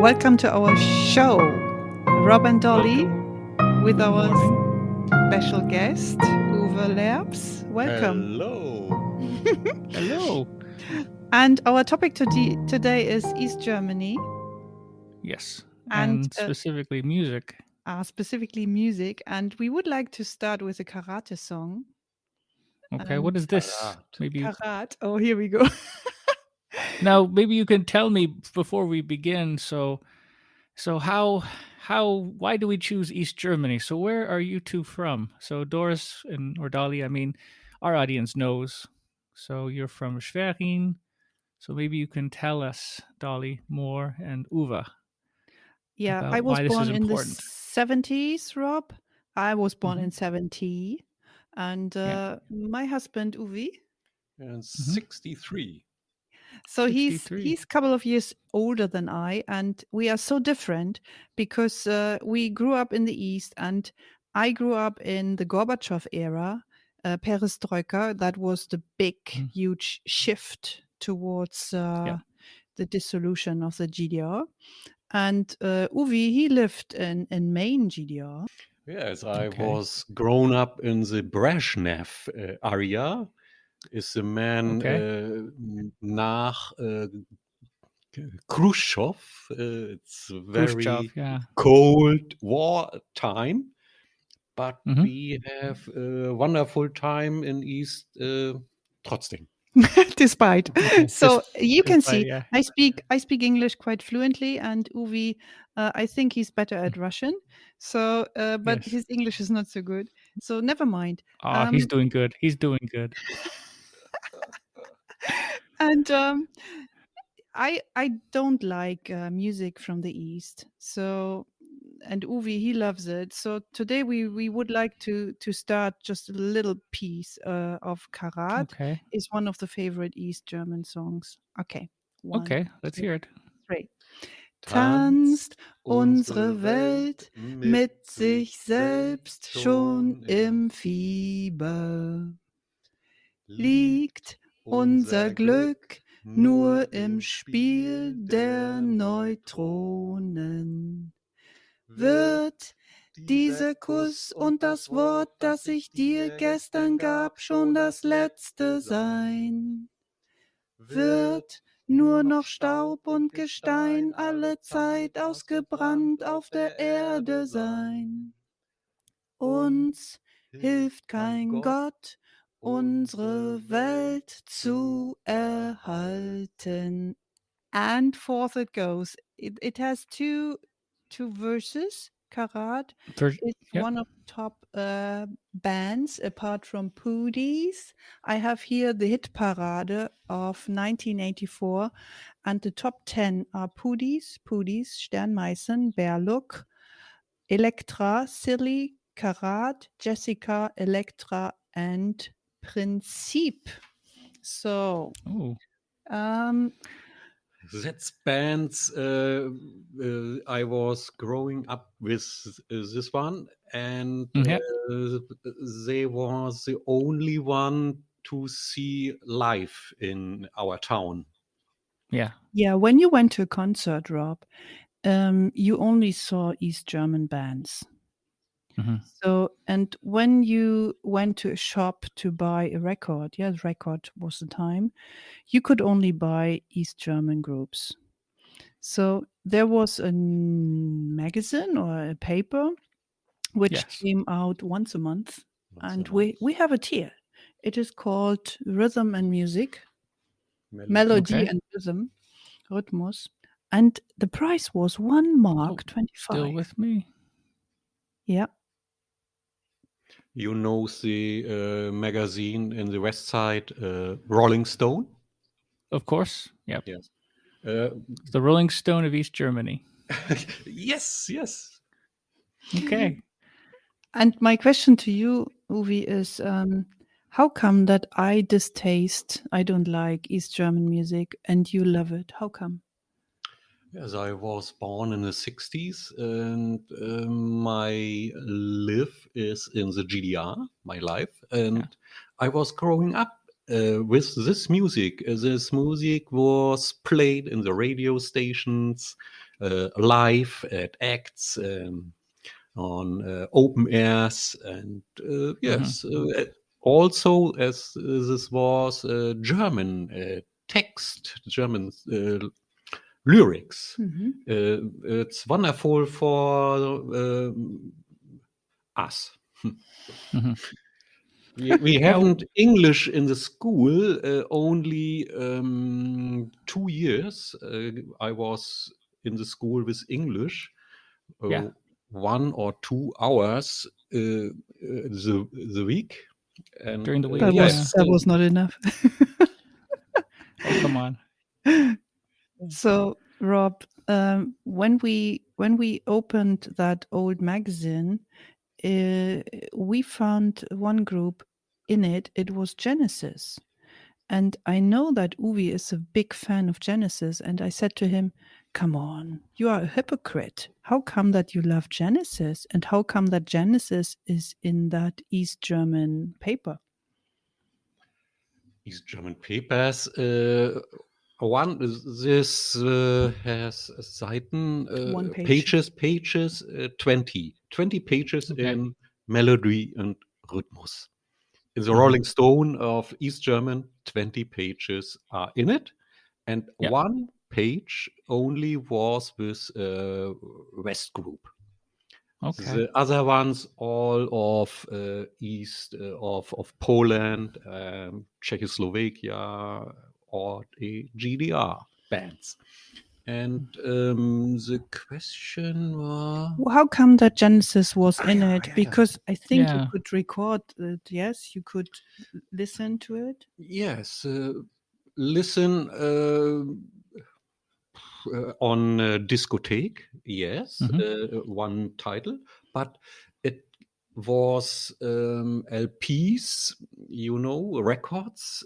welcome to our show, Rob and Dolly, with Good our morning. special guest, Uwe Lerps. Welcome. Hello. Hello. And our topic today is East Germany, Yes, and and specifically music. specifically music. And we would like to start with a karate song. Okay, what is this? Karat. Maybe you, Karat. Oh, here we go. now maybe you can tell me before we begin. So how why do we choose East Germany? So where are you two from? So Doris and or Dolly, I mean, our audience knows. So you're from Schwerin. So maybe you can tell us, Dolly, more, and Uwe, Yeah, I about was why this is born in the important. 70s, Rob. I was born Mhm. in 70. And Yeah. my husband, Uwe, And Mhm. 63. so he's 63. a couple of years older than I, and we are so different because we grew up in the East, and I grew up in the Gorbachev era, Perestroika. That was the big, Mhm. huge shift towards Yeah. the dissolution of the GDR. And Uwe, he lived in Main GDR. Yes, I Okay. was grown up in the Brezhnev area. Is the man Okay. nach Khrushchev. It's a Khrushchev, very yeah. cold war time, but Mhm. we have a wonderful time in East trotzdem. Despite. Okay. So you can Despite, see yeah. I speak English quite fluently, and Uwe, I think he's better at Russian. So but Yes. his English is not so good. So never mind. Oh, he's doing good. He's doing good. And I don't like music from the East. So and Uwe, he loves it. So today we would like to start just a little piece of Karat. Okay. Is one of the favorite East German songs. Okay, one, Okay, let's two, hear it. three. Tanzt Tanzt unsere Welt mit sich selbst schon im Fieber. Liegt unser Glück nur im Spiel der Neutronen. Wird dieser Kuss und das Wort, das ich dir gestern gab, schon das letzte sein? Wird nur noch Staub und Gestein alle Zeit ausgebrannt auf der Erde sein? Uns hilft kein Gott, unsere Welt zu erhalten. And forth it goes. It has two verses. Karat is Yep. one of the top bands apart from Pooties. I have here the hit parade of 1984, and the top 10 are Pooties, Sternmeißen, Berluck, Elektra, Silly, Karat, Jessica, Elektra, and Prinzip. So, Oh, That's bands I was growing up with this one, and yeah. they was the only one to see live in our town. Yeah. yeah, when you went to a concert, Rob, you only saw East German bands. Mhm. So, and when you went to a shop to buy a record, yeah, the record was the time, you could only buy East German groups. So there was a magazine or a paper which Yes. came out once a month, Once a and month. we have it here. It is called Rhythm and Music, Melody. Melody Okay. and Rhythm, Rhythmus, and the price was 1 Oh, mark still 25. with me? Yeah. You know the magazine in the West Side, Rolling Stone? Of course. Yep. Yes. It's the Rolling Stone of East Germany. Yes, yes. Okay. And my question to you, Uwe, is how come that I distaste, I don't like East German music and you love it? How come? Yes, I was born in the 60s, and my live is in the GDR, my life. Yeah. And I was growing up with this music. This music was played in the radio stations. live at acts, on open airs, and yes, also as this was German text, German lyrics. It's wonderful for us. Mhm. We Now, haven't English in the school only 2 years. I was in the school with English, yeah, 1 or 2 hours the week, and during the week, That yeah. yes, was not enough. Oh, come on. So, Rob, when we opened that old magazine, we found one group in it. It was Genesis, and I know that Uwe is a big fan of Genesis. And I said to him, "Come on, you are a hypocrite. How come that you love Genesis, and how come that Genesis is in that East German paper?" East German papers. One this has Seiten, One page. pages, 20 pages Okay. in melody and rhythmus. In the Mhm. Rolling Stone of East German, 20 pages are in it, and Yeah. one page only was with West Group. Okay. The other ones, all of east of Poland, Czechoslovakia, or the GDR bands. And the question was, Well, how come that Genesis was in yeah, it? yeah, yeah. Because I think you Yeah. could record it. Yes, you could listen to it. Yes, listen on discotheque, yes, Mhm. one title, but it was LPs, records.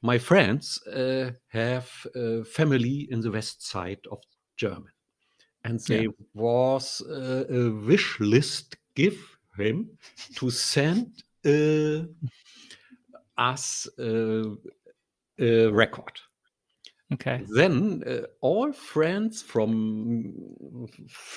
My friends have family in the west side of Germany, and Yeah. they was a wish list give him to send us a record. Okay. Then all friends From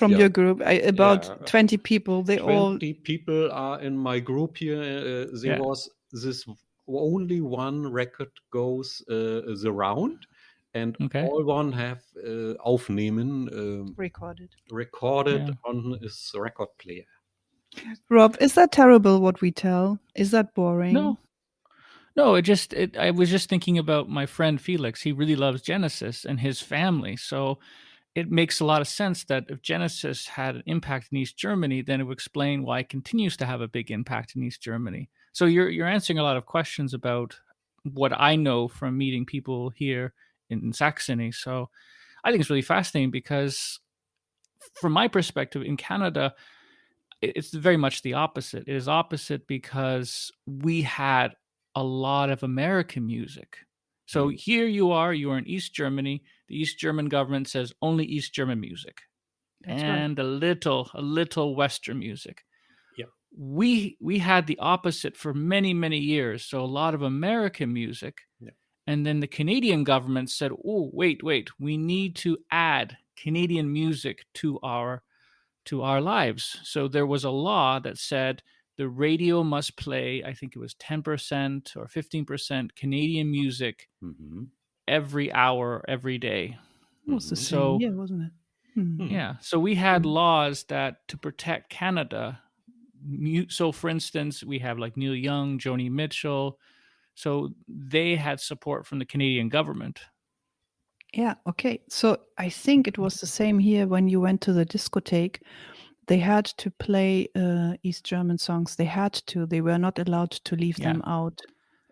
yeah, your group, about yeah, 20 people, they all 20 people are in my group here. There Yeah. was this only one record goes the round, and Okay. all one have aufnehmen recorded. recorded Yeah. on his record player. Rob, is that terrible what we tell? Is that boring? No. No, I was just thinking about my friend Felix. He really loves Genesis and his family. So it makes a lot of sense that if Genesis had an impact in East Germany, then it would explain why it continues to have a big impact in East Germany. So you're answering a lot of questions about what I know from meeting people here in Saxony. So I think it's really fascinating because from my perspective in Canada, it's very much the opposite. It is opposite because we had a lot of American music. So Mm. here you are in East Germany. The East German government says only East German music That's right. and a little Western music. Yeah. We had the opposite for many years. So a lot of American music. Yeah. And then the Canadian government said, "Oh, wait, we need to add Canadian music to our lives." So there was a law that said the radio must play, I think it was 10% or 15% Canadian music Mhm. every hour, every day. It was the Mhm. same So, here, wasn't it? Hmm. Hmm. yeah. So we had laws that to protect Canada. So, for instance, we have like Neil Young, Joni Mitchell. So they had support from the Canadian government. Yeah, okay. So I think it was the same here when you went to the discotheque. They had to play East German songs. They had to. They were not allowed to leave Yeah. them out.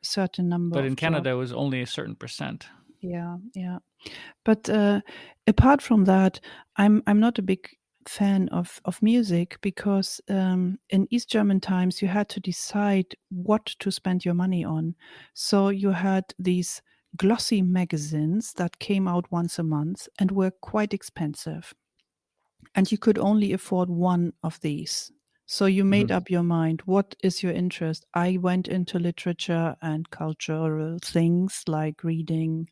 A certain number But of in Canada, jobs. it was only a certain percent. Yeah. But apart from that, I'm not a big fan of music because in East German times you had to decide what to spend your money on. So you had these glossy magazines that came out once a month and were quite expensive. And you could only afford one of these. So you made Mhm. up your mind. What is your interest? I went into literature and cultural things like reading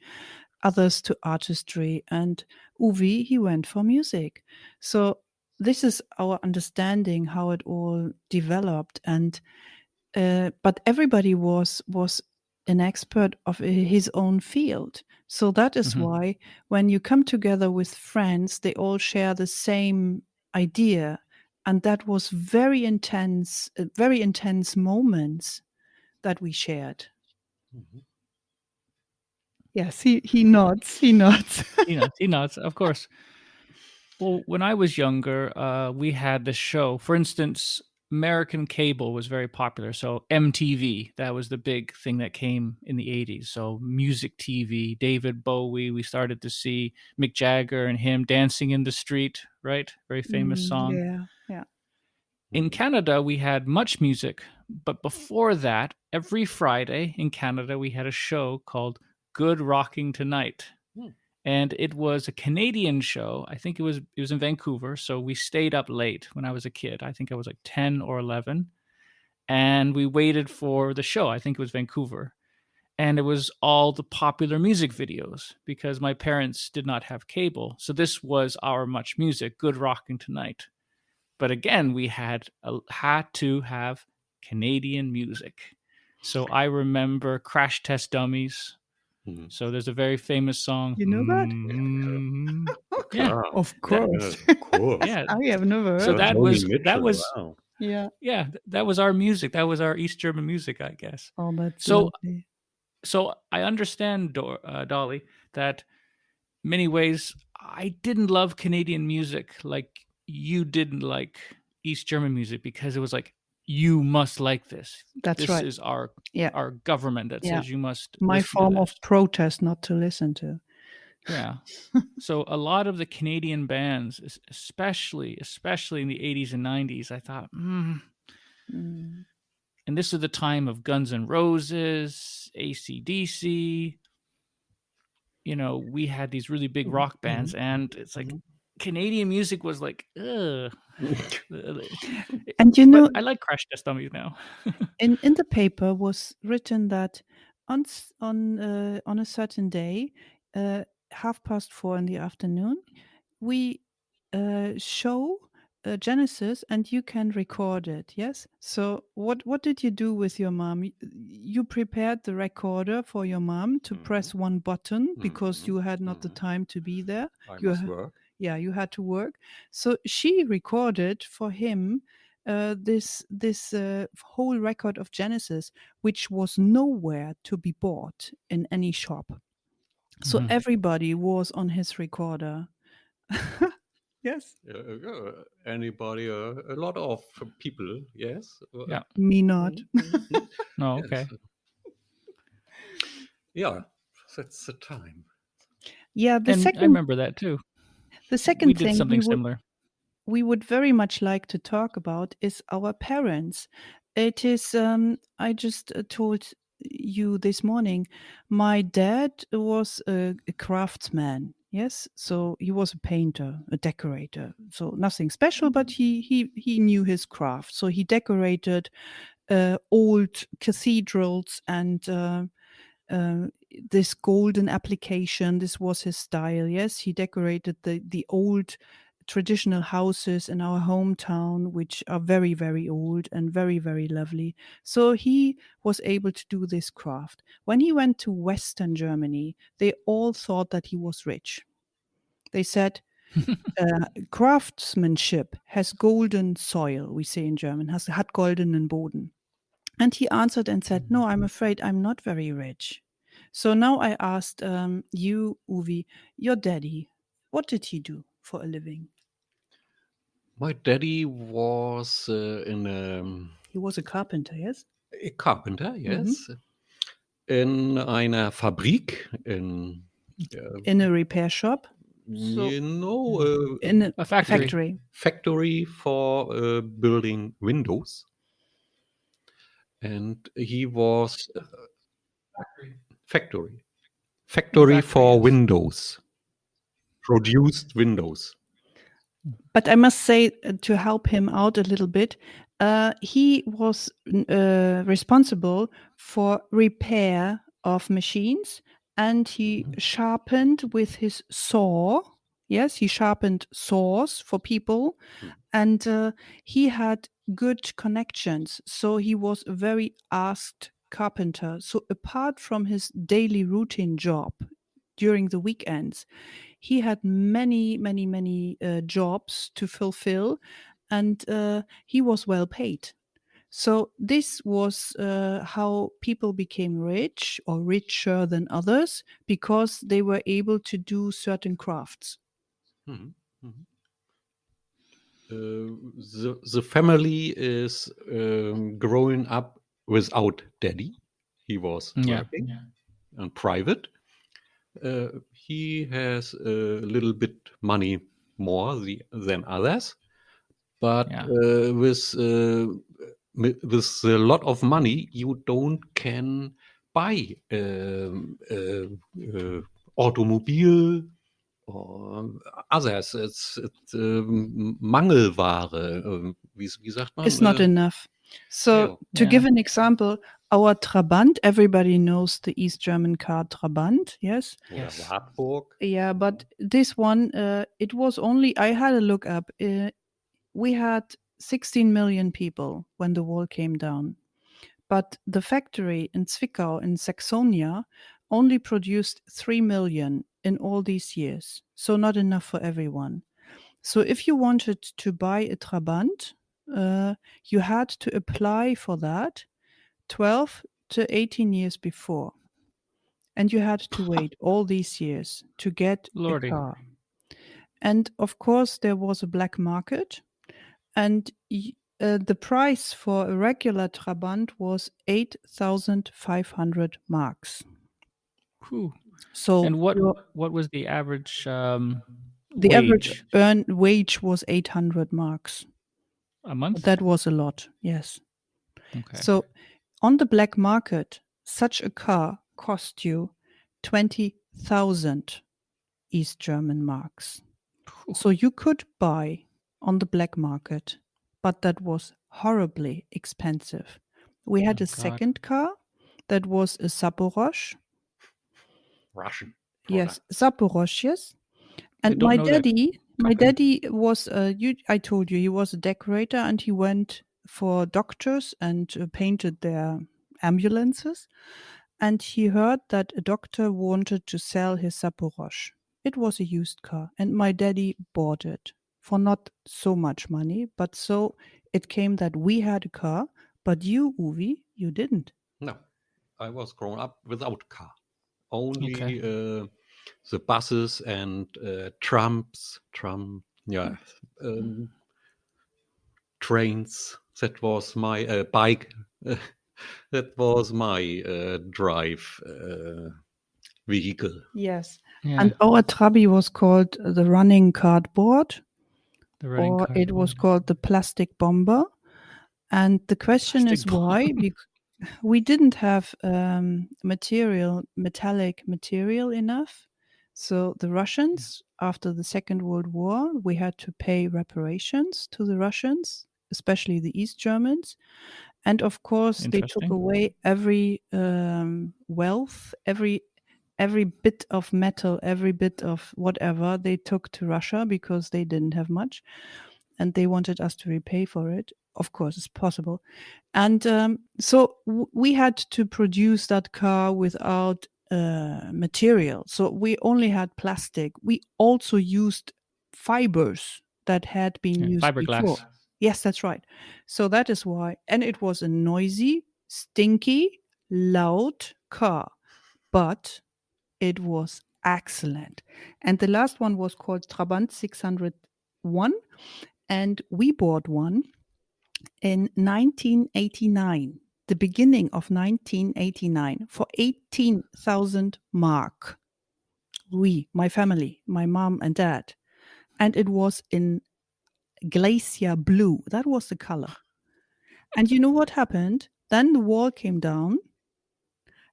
others to artistry, and Uwe, he went for music. So this is our understanding how it all developed, and but everybody was an expert of his own field. So that is Mhm. why when you come together with friends, they all share the same idea, and that was very intense moments that we shared. Mhm. Yes, he nods. He nods. He nods, of course. Well, when I was younger, we had the show. For instance, American cable was very popular. So MTV, that was the big thing that came in the 80s. So music TV, David Bowie, we started to see Mick Jagger and him dancing in the street, right? Very famous song. Yeah, yeah. In Canada, we had Much Music, but before that, every Friday in Canada, we had a show called Good Rocking Tonight. Hmm. And it was a Canadian show. I think it was in Vancouver, so we stayed up late when I was a kid. I think I was like 10 or 11, and we waited for the show. I think it was Vancouver. And it was all the popular music videos because my parents did not have cable. So this was our Much Music, Good Rocking Tonight. But again, we had to have Canadian music. So I remember Crash Test Dummies. Mhm. So there's a very famous song. You know that? Yeah, Klar. Of that, Yeah, course. of course. yeah. I have never So heard that. Joni that Mitchell. was Wow. Yeah. yeah, that was our music. That was our East German music, I guess. Oh, that's So lovely. so I understand, Dolly, that many ways I didn't love Canadian music like you didn't like East German music because it was like you must like this. That's This right. is Yeah. our government that Yeah. says you must My listen to form of this. protest not to listen to. Yeah. So a lot of the Canadian bands, especially in the 80s and 90s, I thought, Mm. and this is the time of Guns N' Roses, AC/DC. You know, we had these really big rock bands, and it's like Canadian music was like, ugh. And But I like Crash Test Dummies now. in the paper was written that on a certain day, 4:30 in the afternoon, we show Genesis, and you can record it. Yes. So what did you do with your mom? You prepared the recorder for your mom to press one button because you had not the time to be there. I You must work. Yeah, you had to work. So she recorded for him this whole record of Genesis, which was nowhere to be bought in any shop. So Mhm. everybody was on his recorder. Yes. Anybody, a lot of people, yes. Yeah. Me not. No, Yes. okay. Yeah, that's the time. Yeah, And I remember that too. the We second did thing something similar. we would very much like to talk about is our parents. It is, I just told you this morning, my dad was a craftsman. Yes, so he was a painter, a decorator. So nothing special, but he knew his craft. So he decorated old cathedrals and this golden application. This was his style. Yes, he decorated the old traditional houses in our hometown, which are very, very old and very, very lovely. So he was able to do this craft. When he went to Western Germany, they all thought that he was rich. They said, craftsmanship has golden soil, we say in German, hat goldenen Boden. And he answered and said, no, I'm afraid I'm not very rich. So now I asked you, Uwe, your daddy, what did he do for a living? My daddy was He was a carpenter, yes? a carpenter, yes, in einer Fabrik in In a repair shop? So in A a factory. factory for building windows, and he was factory Factory, for yes. windows, produced windows. But I must say, to help him out a little bit, he was responsible for repair of machines and he sharpened with his saw. Yes, he sharpened saws for people, Hmm. and he had good connections. So he was a very asked carpenter. So apart from his daily routine job during the weekends, he had many jobs to fulfill, and he was well paid. So this was how people became rich or richer than others because they were able to do certain crafts. Mhm. Mhm. The family is growing up without daddy. He was Yeah. working and private. He has a little bit money more than others, but Yeah. with a lot of money, you don't can buy automobile or others. It's Mangelware. Wie sagt man? It's not enough. So Ja, to Yeah. give an example, our Trabant, everybody knows the East German car Trabant, yes? oder Yes. Wartburg. Yeah, but this one, it was only, I had a look up. We had 16 million people when the wall came down. But the factory in Zwickau in Saxonia only produced 3 million in all these years. So not enough for everyone. So if you wanted to buy a Trabant, you had to apply for that 12 to 18 years before. And you had to wait all these years to get a Lordy. car. And of course, there was a black market. And the price for a regular Trabant was 8,500 marks. Whew. So And what was the average the wage average earned wage was 800 marks. a month? That was a lot, yes. Okay. So on the black market, such a car cost you 20,000 East German marks. Whew. So you could buy on the black market, but that was horribly expensive. We had Oh, a God. second car that was a Saporosh. Russian Yes, product. Saporosh, yes. I And don't know that my company. daddy was I told you he was a decorator, and he went for doctors and painted their ambulances. And he heard that a doctor wanted to sell his Saporosh. It was a used car, and my daddy bought it for not so much money, but so it came that we had a car, but you, Uwe, you didn't. No, I was grown up without car. Okay. Only the buses and trams, yeah, um, trains. That was my bike. That was my drive vehicle. Yes. Yeah. And our Trabi was called the running cardboard, The running or it was cardboard. called the plastic bomber. And the question Plastic is why? We didn't have metallic material enough. So the Russians, after the Second World War, we had to pay reparations to the Russians, especially the East Germans. And of course, they took Interesting. away every wealth, every bit of metal, every bit of whatever they took to Russia because they didn't have much, and they wanted us to repay for it. Of course, it's possible. And so we had to produce that car without material. So we only had plastic. We also used fibers that had been Yeah. used before. Fiberglass. Yes, that's right. So that is why. And it was a noisy, stinky, loud car, but it was excellent. And the last one was called Trabant 601. And we bought one in 1989, the beginning of 1989, for 18,000 mark. We, my family, my mom and dad. And it was in glacier blue. That was the color. And you know what happened? Then the wall came down,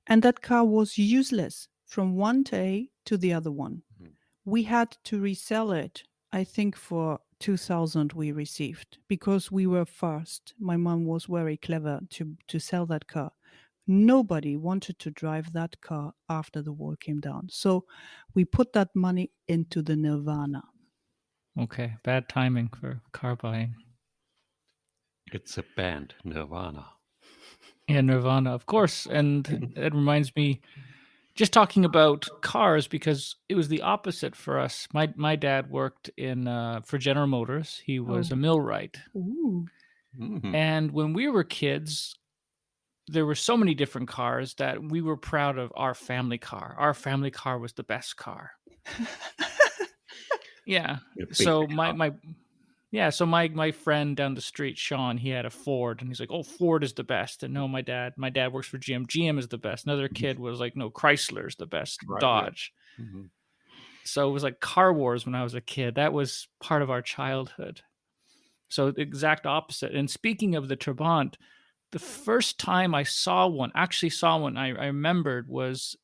and that car was useless from one day to the other one. Mhm. We had to resell it, I think for 2000 we received, because we were fast. My mom was very clever to sell that car. Nobody wanted to drive that car after the wall came down. So we put that money into the Nirvana. Okay, bad timing for car buying. It's a band, Nirvana. Yeah, Nirvana, of course. And it reminds me, just talking about cars, because it was the opposite for us. My dad worked in for General Motors. He was a millwright. Ooh. Mhm. And when we were kids, there were so many different cars that we were proud of our family car. Our family car was the best car. Yeah. A big So car. my friend down the street, Sean, he had a Ford, and he's like, "Oh, Ford is the best." And no, my dad works for GM. GM is the best. Another kid was like, "No, Chrysler's the best. Right, yeah. Dodge." Mhm. So it was like car wars when I was a kid. That was part of our childhood. So the exact opposite. And speaking of the Trabant, the first time I actually saw one, I remembered, was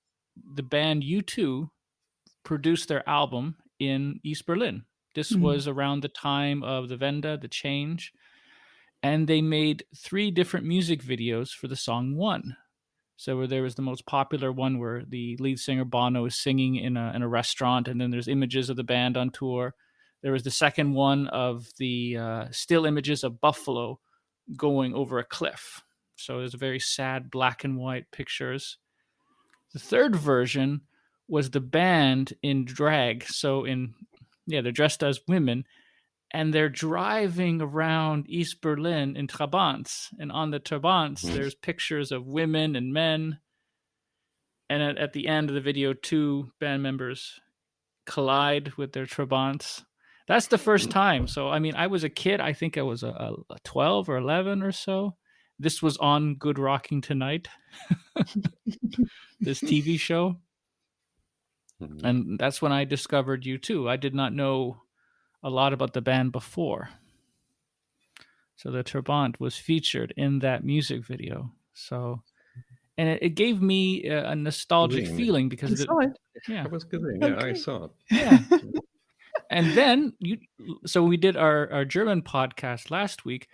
the band U2 produced their album in East Berlin. This was around the time of the Wende, the change, and they made 3 different music videos for the song One. So where there was the most popular one where the lead singer Bono is singing in a restaurant, and then there's images of the band on tour. There was the second one of the still images of Buffalo going over a cliff. So there's a very sad black and white pictures. The third version was the band in drag. So they're dressed as women, and they're driving around East Berlin in Trabants. And on the Trabants, there's pictures of women and men. And at the end of the video, 2 band members collide with their Trabants. That's the first time. So, I mean, I was a kid. I think I was a 12 or 11 or so. This was on Good Rocking Tonight, this TV show. Mhm. And that's when I discovered U2. I did not know a lot about the band before. So the Trabant was featured in that music video. So, and it gave me a nostalgic Gesehen, ja. feeling You because saw it? Ich yeah, habe es gesehen, yeah, I Okay. saw it. yeah. And then so we did our German podcast last week.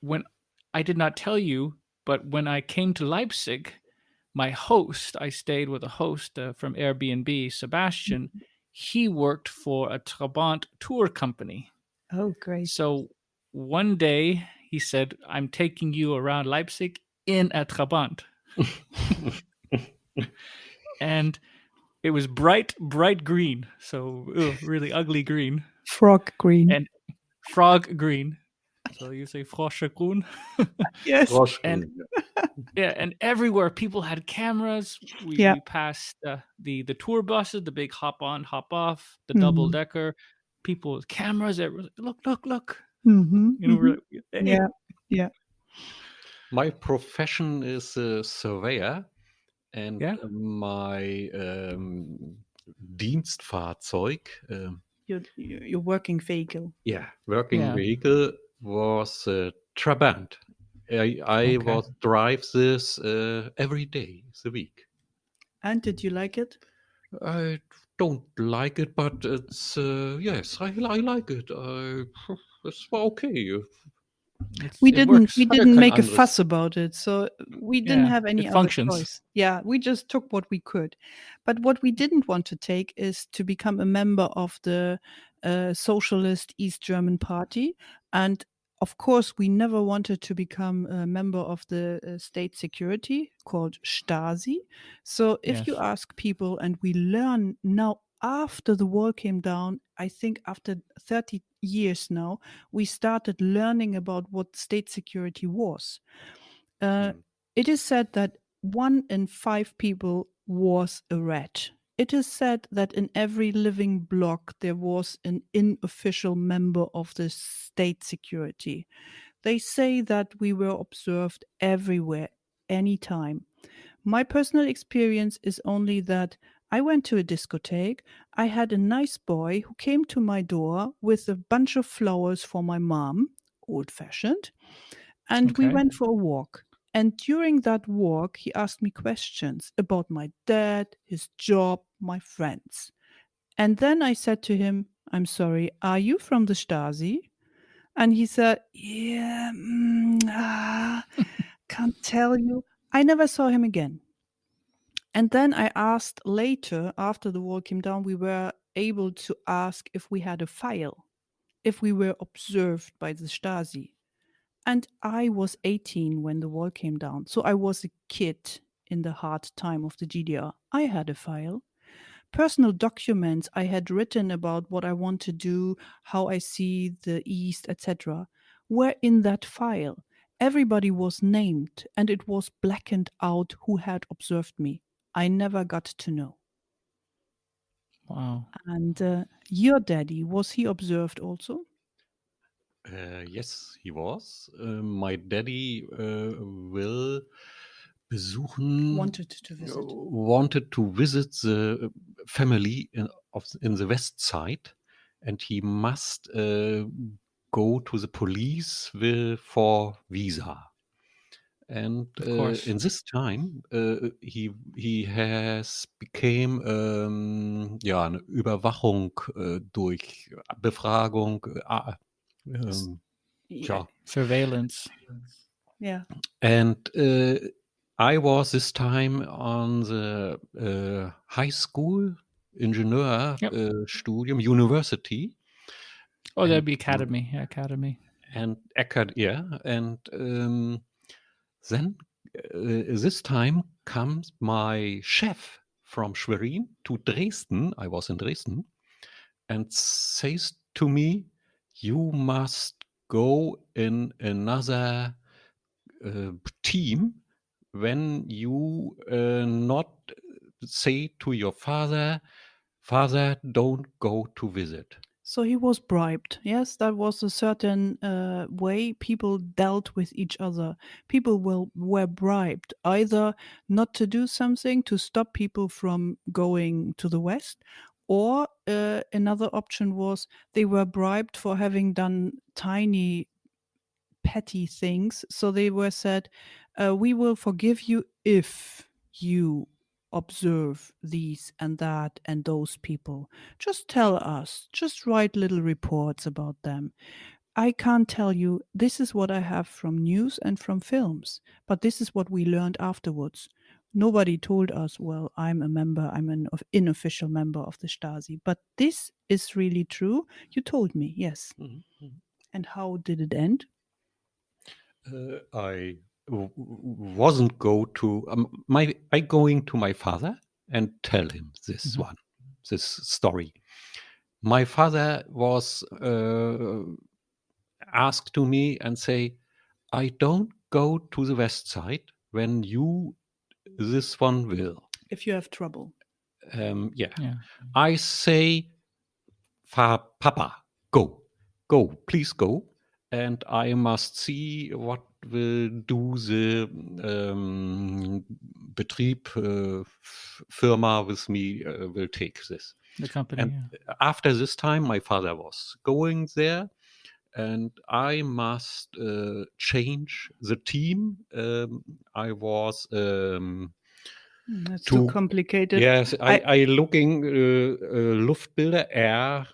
When I did not tell you, but when I came to Leipzig, my host, I stayed with a host from Airbnb, Sebastian. He worked for a Trabant tour company. Oh, great. So one day he said, "I'm taking you around Leipzig in a Trabant." And it was bright green. So really ugly green. Frog green. And frog green. So you say Froschgrün. Yes. Froschgrün, And yeah, and everywhere people had cameras. Yeah. We passed the tour buses, the big hop on, hop off, the double decker, people with cameras. Look. Mm-hmm. You know, we're like, hey. Yeah. Yeah. My profession is a surveyor, and Yeah. my Dienstfahrzeug, Your working vehicle. working Yeah. vehicle was a Trabant. I Okay. was drive this every day the week. And did you like it? I don't like it, but it's yes, I like it. It's okay. We It didn't works. we Hatte didn't kein make a anderes. fuss about it, so we didn't Yeah, have any it other functions. choice. Yeah, we just took what we could. But what we didn't want to take is to become a member of the Socialist East German Party. And of course, we never wanted to become a member of the state security called Stasi. So if you Yes. ask people, and we learn now after the wall came down, I think after 30 years now, we started learning about what state security was. It is said that 1 in 5 people was a rat. It is said that in every living block there was an unofficial member of the state security. They say that we were observed everywhere, anytime. My personal experience is only that I went to a discotheque. I had a nice boy who came to my door with a bunch of flowers for my mom, old fashioned, and we Okay. went for a walk. And during that walk, he asked me questions about my dad, his job, my friends. And then I said to him, "I'm sorry, are you from the Stasi?" And he said, "Yeah, can't tell you. I never saw him again. And then I asked later, after the wall came down, we were able to ask if we had a file, if we were observed by the Stasi. And I was 18 when the wall came down. So I was a kid in the hard time of the GDR. I had a file. Personal documents I had written about what I want to do, how I see the East, etc., were in that file. Everybody was named and it was blackened out who had observed me. I never got to know. Wow. And your daddy, was he observed also? Yes, he was. My daddy will besuchen Wanted to visit. wanted to visit the family in the west side, and he must go to the police for visa. And Of course. in this time, he has became ja eine Überwachung durch Befragung. Yeah. Surveillance. Yeah. And I was this time on the high school Ingenieur Yep. Studium University Oh, that'd and be academy. Yeah, academy. and yeah, and then this time comes my chef from Schwerin to Dresden. I was in Dresden, and says to me, "You must go in another team when you not say to your father, Father, don't go to visit." So he was bribed. Yes, that was a certain way people dealt with each other. People were bribed either not to do something to stop people from going to the West, or another option was they were bribed for having done tiny petty things. So they were said, we will forgive you if you observe these and that and those people. Just tell us, just write little reports about them. I can't tell you, this is what I have from news and from films, but this is what we learned afterwards. Nobody told us, well, I'm a member, I'm an unofficial member of the Stasi, but this is really true. You told me, yes. Mhm. And how did it end? I wasn't go to my I going to my father and tell him this Mhm. one, this story. My father was asked to me and say, I don't go to the west side when you this one will. If you have trouble. Yeah. Yeah. I say, Papa, go, please go. And I must see what will do the Betrieb, Firma with me will take this. The company. And Yeah. after this time, my father was going there, and I must change the team. I was That's too to complicated. yes, I I looking Luftbilder, air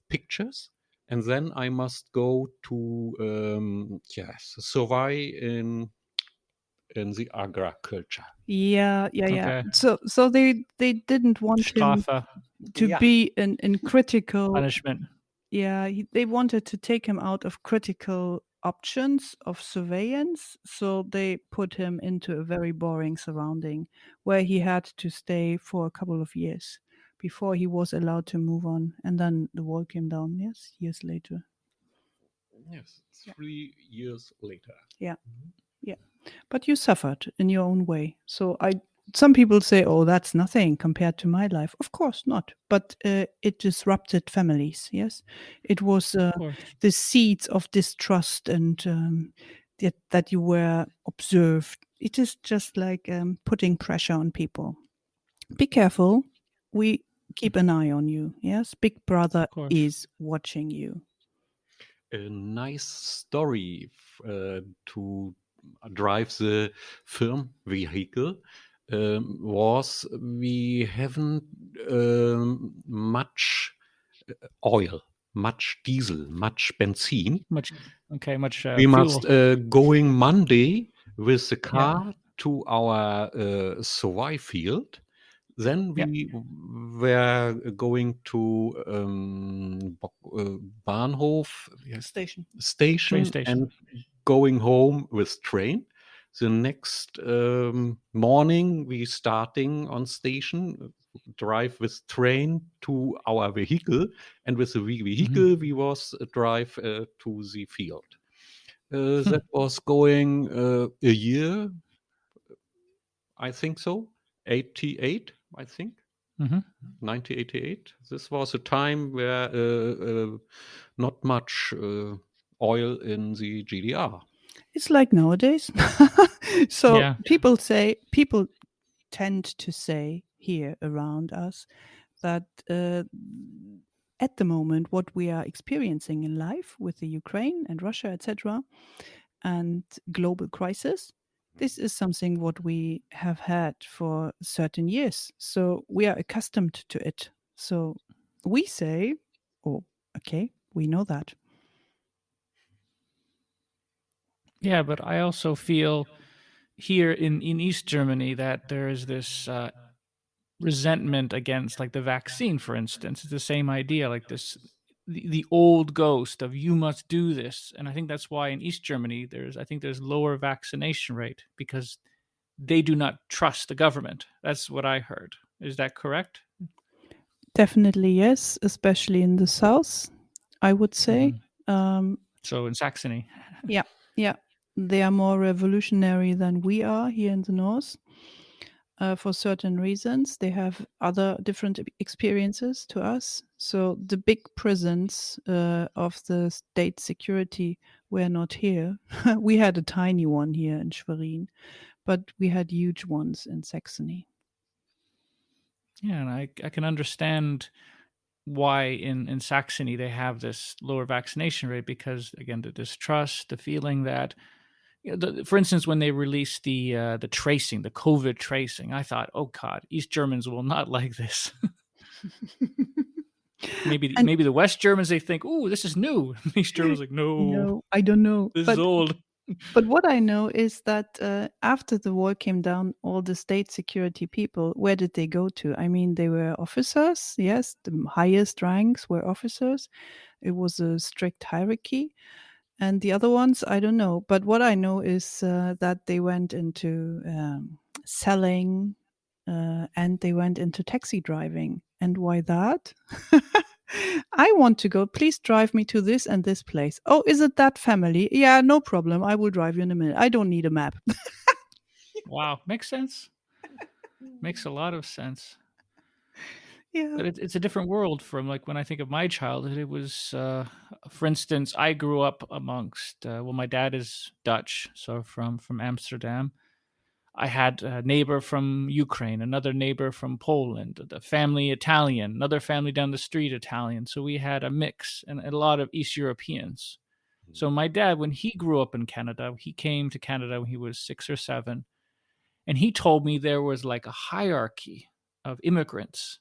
pictures, and then I must go to yes, survey in the agriculture. yeah. Okay. So they didn't want him Strafe, to Yeah. be in critical. punishment. Yeah, they wanted to take him out of critical options of surveillance, so they put him into a very boring surrounding where he had to stay for a couple of years before he was allowed to move on. And then the wall came down, yes, years later. Yes, 3 years later. Yeah. Yeah. But you suffered in your own way. So some people say, "Oh, that's nothing compared to my life." Of course not. But it disrupted families. Yes, it was Of course. the seeds of distrust and that you were observed. It is just like putting pressure on people. Be careful. We keep an eye on you. Yes, Big Brother Of course. is watching you. A nice story to drive the firm vehicle was we haven't much oil, much diesel, much benzene. Much. Okay. Much We fuel. must going Monday with the Yeah. car to our Sowai field. Then Yeah. we were going to Bahnhof, yes, Station. Train station, station. and going home with train. The next morning, we starting on station, drive with train to our vehicle, and with the vehicle, we was drive to the field. That was going a year, I think so, 88, I think. Mm-hmm. 1988. This was a time where not much oil in the GDR. It's like nowadays. So Yeah. people tend to say here around us that at the moment, what we are experiencing in life with the Ukraine and Russia, etc., and global crisis, this is something what we have had for certain years. So we are accustomed to it. So we say, oh, okay, we know that. Yeah, but I also feel here in East Germany that there is this resentment against like the vaccine, for instance. It's the same idea, like this the old ghost of you must do this. And I think that's why in East Germany there's lower vaccination rate because they do not trust the government. That's what I heard. Is that correct? Definitely yes, especially in the south, I would say. So in Saxony. Yeah, yeah. They are more revolutionary than we are here in the north. For certain reasons, they have other different experiences to us. So the big prisons of the state security were not here. We had a tiny one here in Schwerin, but we had huge ones in Saxony. Yeah, and I can understand why in Saxony they have this lower vaccination rate because again the distrust, the feeling that for instance, when they released the tracing, the COVID tracing, I thought, oh God, East Germans will not like this. maybe And maybe the West Germans they think, oh, this is new. East Germans like, no, no, I don't know. this is old. But what I know is that after the war came down, all the state security people, where did they go to? I mean, they were officers. Yes, the highest ranks were officers. It was a strict hierarchy. And the other ones, I don't know. But what I know is that they went into selling and they went into taxi driving. And why that? I want to go. Please drive me to this and this place. Oh, is it that family? Yeah, no problem. I will drive you in a minute. I don't need a map. Wow, makes sense. Makes a lot of sense. Yeah. But it's a different world from like when I think of my childhood. It was, for instance, I grew up amongst. Well, my dad is Dutch, so from Amsterdam. I had a neighbor from Ukraine, another neighbor from Poland, the family Italian, another family down the street Italian. So we had a mix and a lot of East Europeans. So my dad, when he grew up in Canada, he came to Canada when he was 6 or 7, and he told me there was like a hierarchy of immigrants.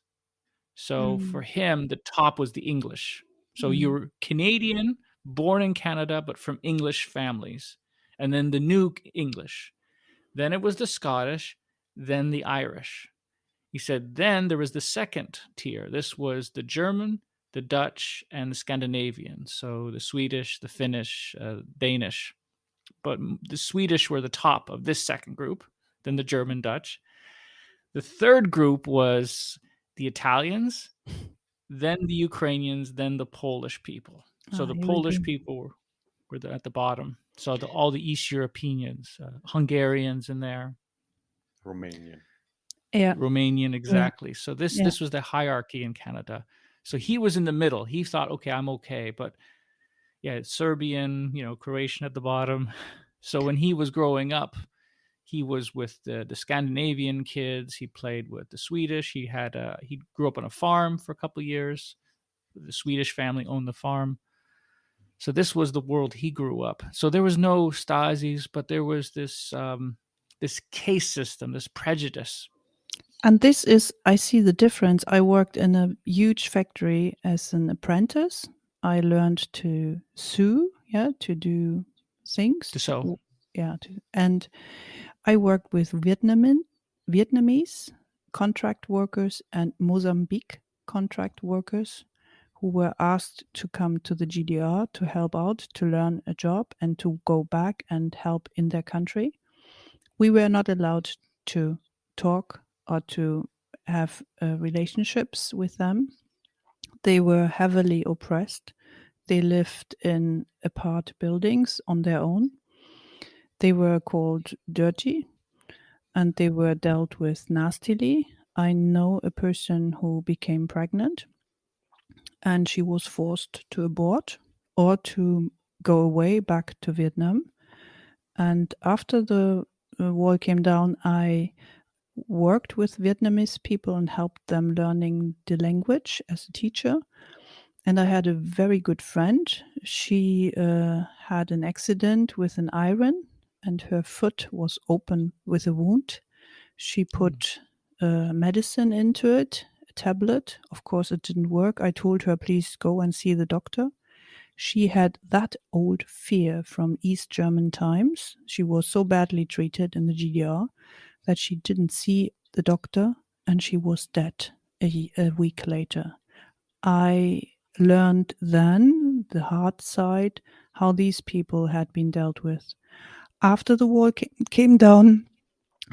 So for Mm, him, the top was the English. So mm, you're Canadian, born in Canada, but from English families, and then the new English. Then it was the Scottish, then the Irish. He said, then there was the second tier. This was the German, the Dutch, and the Scandinavian. So the Swedish, the Finnish, Danish. But the Swedish were the top of this second group, then the German, Dutch. The third group was the Italians, then the Ukrainians, then the Polish people. So the here we go. Polish people were at the bottom. So all the East Europeans, Hungarians in there, Romanian. Yeah, Romanian, yeah, exactly. So this yeah. this was the hierarchy in Canada. So he was in the middle. He thought, okay, I'm okay, but yeah, Serbian, Croatian at the bottom. So when he was growing up, he was with the Scandinavian kids. He played with the Swedish. He grew up on a farm for a couple of years. The Swedish family owned the farm. So this was the world he grew up. So there was no Stasis, but there was this case system, this prejudice. And this is, I see the difference. I worked in a huge factory as an apprentice. I learned to sew, yeah, to do things, So yeah, and I worked with Vietnamese contract workers and Mozambique contract workers who were asked to come to the GDR to help out, to learn a job, and to go back and help in their country. We were not allowed to talk or to have relationships with them. They were heavily oppressed. They lived in apart buildings on their own. They were called dirty and they were dealt with nastily. I know a person who became pregnant and she was forced to abort or to go away back to Vietnam. And after the wall came down, I worked with Vietnamese people and helped them learning the language as a teacher. And I had a very good friend. She had an accident with an iron and her foot was open with a wound. She put medicine into it, a tablet. Of course, it didn't work. I told her, please go and see the doctor. She had that old fear from East German times. She was so badly treated in the GDR that she didn't see the doctor and she was dead a week later. I learned then the hard side, how these people had been dealt with. After the wall came down,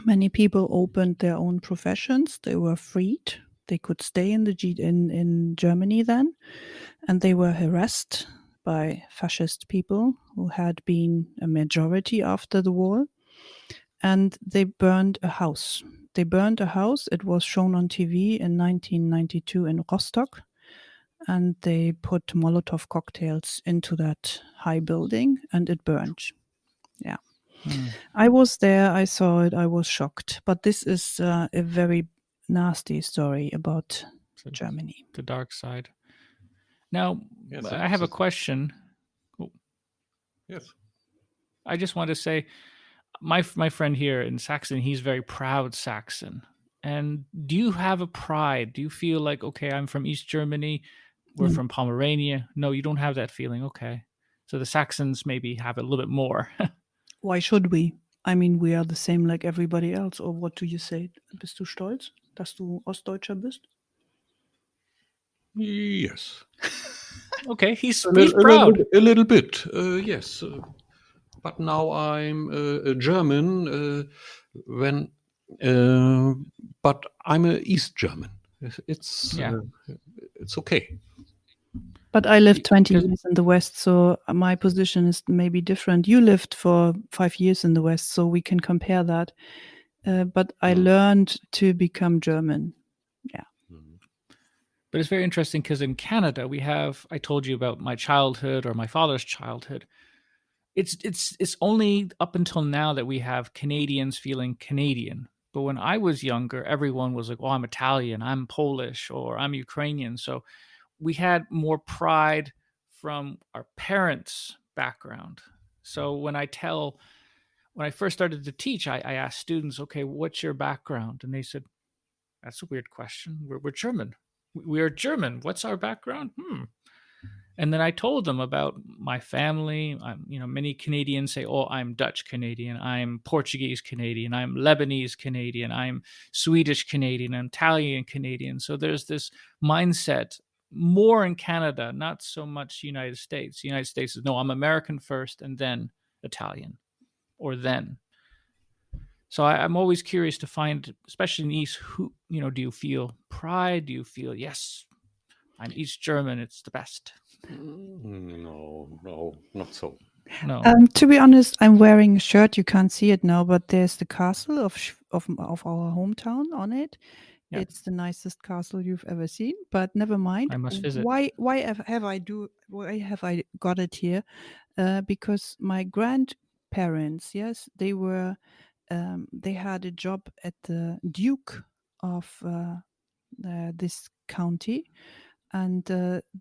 many people opened their own professions. They were freed. They could stay in Germany then, and they were harassed by fascist people who had been a majority after the war. And they burned a house. They burned a house. It was shown on TV in 1992 in Rostock. And they put Molotov cocktails into that high building and it burned. Yeah. I was there. I saw it. I was shocked. But this is a very nasty story about Germany. The dark side. Now, Yes, I have a question. Yes. I just want to say, my friend here in Saxon, he's very proud Saxon. And do you have a pride? Do you feel like, okay, I'm from East Germany, we're from Pomerania? No, you don't have that feeling. Okay. So the Saxons maybe have a little bit more. Why should we? I mean, we are the same like everybody else. Or what do you say? Bist du stolz, dass du Ostdeutscher bist? Yes. Okay, he's A proud. little bit, yes. But now I'm a German. But I'm a East German. It's okay. But I lived 20 Because- years in the West, so my position is maybe different. You lived for 5 years in the West, so we can compare that. But I learned to become German. Yeah. But it's very interesting because in Canada we have, I told you about my childhood or my father's childhood. It's only up until now that we have Canadians feeling Canadian. But when I was younger, everyone was like, "Oh, I'm Italian, I'm Polish, or I'm Ukrainian." So we had more pride from our parents' background. So when I first started to teach, I asked students, "Okay, what's your background?" And they said, "That's a weird question. We're German. We are German. What's our background?" And then I told them about my family. Many Canadians say, "Oh, I'm Dutch Canadian. I'm Portuguese Canadian. I'm Lebanese Canadian. I'm Swedish Canadian. I'm Italian Canadian." So there's this mindset more in Canada, not so much United States. The United States is, no, I'm American first and then Italian or then. So I'm always curious to find, especially in East, who, do you feel pride? Do you feel, yes, I'm East German, it's the best? No, not so. No. To be honest, I'm wearing a shirt. You can't see it now, but there's the castle of our hometown on it. Yeah. It's the nicest castle you've ever seen. But never mind. I must visit. Why have I got it here? Because my grandparents, yes, they were. They had a job at the Duke of this county, and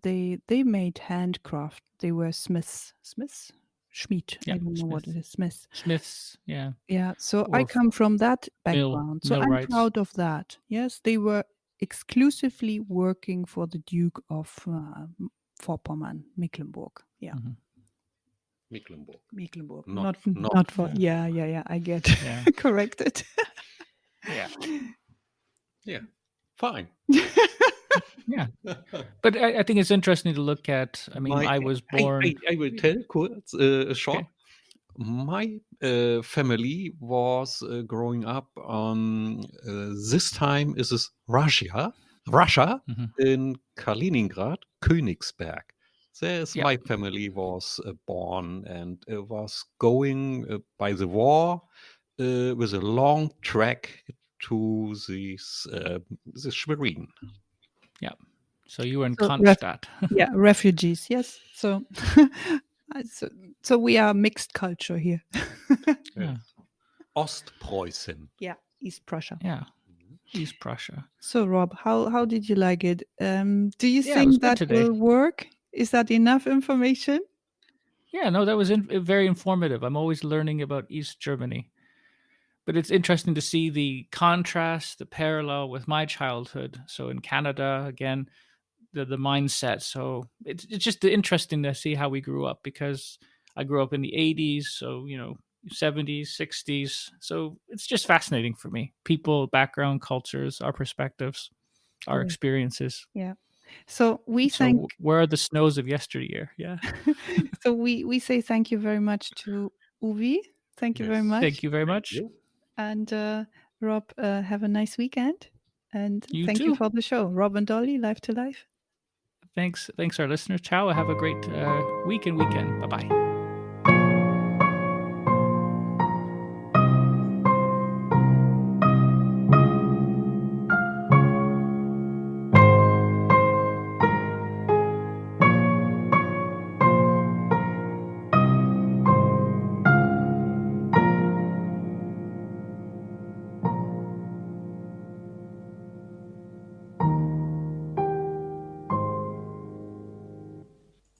they made handcraft. They were smiths, Schmied. Yeah, I don't know what it is, smiths. Smiths, yeah. Yeah, so Or I come from that background, so I'm millwrights. proud of that. Yes, they were exclusively working for the Duke of Vorpommern, Mecklenburg. Yeah. Mecklenburg. Mecklenburg. Not Not for. Yeah. Yeah. I get Yeah. corrected. Yeah. Yeah, fine. Yeah. But I think it's interesting to look at. I mean, My, I was born. I will tell kurz, short. Okay. My family was growing up on this time is it Russia Mhm. in Kaliningrad, Königsberg. There's Yeah. my family was born and was going by the war with a long trek to this Schwerin. Yeah. So you were in So Kronstadt. yeah, refugees. Yes. So, so, so we are mixed culture here. Yeah. Ostpreußen. Yeah, East Prussia. Yeah. East Prussia. So, Rob, how did you like it? Do you Yeah, it was think good that today. will work? Is that enough information? Yeah, no, that was very informative. I'm always learning about East Germany. But it's interesting to see the contrast, the parallel with my childhood. So in Canada, again, the mindset. So it's just interesting to see how we grew up, because I grew up in the 80s, so 70s, 60s. So it's just fascinating for me. People, background, cultures, our perspectives, our Yeah. experiences. Yeah. So we So thank. where are the snows of yesteryear? Yeah. So we say thank you very much to Uvi. Thank you very Yes. much. Thank you very much. You. And Rob, have a nice weekend. And You thank you too. for the show. Rob and Dolly, Life to Life. Thanks, our listeners. Ciao. Have a great week and weekend. Bye bye.